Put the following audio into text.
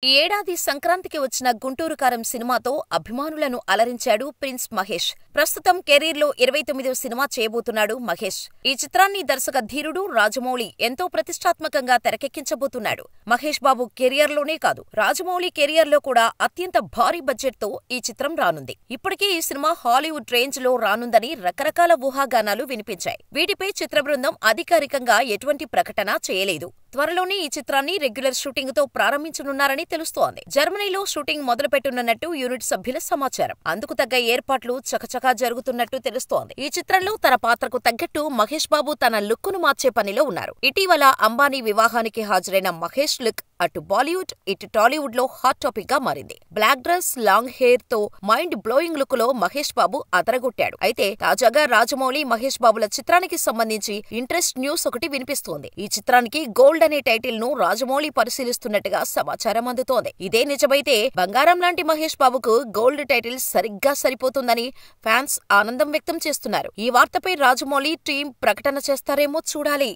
ఈ ఏడాది సంక్రాంతికి వచ్చిన గుంటూరు కారం సినిమాతో అభిమానులను అలరించాడు ప్రిన్స్ మహేష్. ప్రస్తుతం కెరీర్లో 29వ సినిమా చేయబోతున్నాడు మహేష్. ఈ చిత్రాన్ని దర్శక ధీరుడు రాజమౌళి ఎంతో ప్రతిష్టాత్మకంగా తెరకెక్కించబోతున్నాడు. మహేష్ బాబు కెరియర్లోనే కాదు, రాజమౌళి కెరియర్లో కూడా అత్యంత భారీ బడ్జెట్తో ఈ చిత్రం రానుంది. ఇప్పటికే ఈ సినిమా హాలీవుడ్ రేంజ్లో రానుందని రకరకాల ఊహాగానాలు వినిపించాయి. వీటిపై చిత్ర బృందం అధికారికంగా ఎటువంటి ప్రకటన చేయలేదు. త్వరలోనే ఈ చిత్రాన్ని రెగ్యులర్ షూటింగ్ తో ప్రారంభించనున్నారని తెలుస్తోంది. జర్మనీలో షూటింగ్ మొదలుపెట్టనున్నట్టు యూనిట్ సభ్యుల సమాచారం. అందుకు తగ్గ ఏర్పాట్లు చకచకా జరుగుతున్నట్టు తెలుస్తోంది. ఈ చిత్రంలో తన పాత్రకు తగ్గట్టు మహేష్ బాబు తన లుక్కును మార్చే పనిలో ఉన్నారు. ఇటీవల అంబానీ వివాహానికి హాజరైన మహేష్ లుక్ అటు బాలీవుడ్, ఇటు టాలీవుడ్ లో హాట్ టాపిక్ గా మారింది. బ్లాక్ డ్రెస్, లాంగ్ హెయిర్ తో మైండ్ బ్లోయింగ్ లుక్ లో మహేష్ బాబు అదరగొట్టాడు. అయితే తాజాగా రాజమౌళి, మహేష్ బాబుల చిత్రానికి సంబంధించి ఇంట్రెస్ట్ న్యూస్ ఒకటి వినిపిస్తోంది. ఈ చిత్రానికి గోల్డ్ అనే టైటిల్ ను రాజమౌళి పరిశీలిస్తున్నట్టుగా సమాచారం అందుతోంది. ఇదే నిజమైతే బంగారం లాంటి మహేష్ బాబుకు గోల్డ్ టైటిల్ సరిగ్గా సరిపోతుందని ఫ్యాన్స్ ఆనందం వ్యక్తం చేస్తున్నారు. ఈ వార్తపై రాజమౌళి టీం ప్రకటన చేస్తారేమో చూడాలి.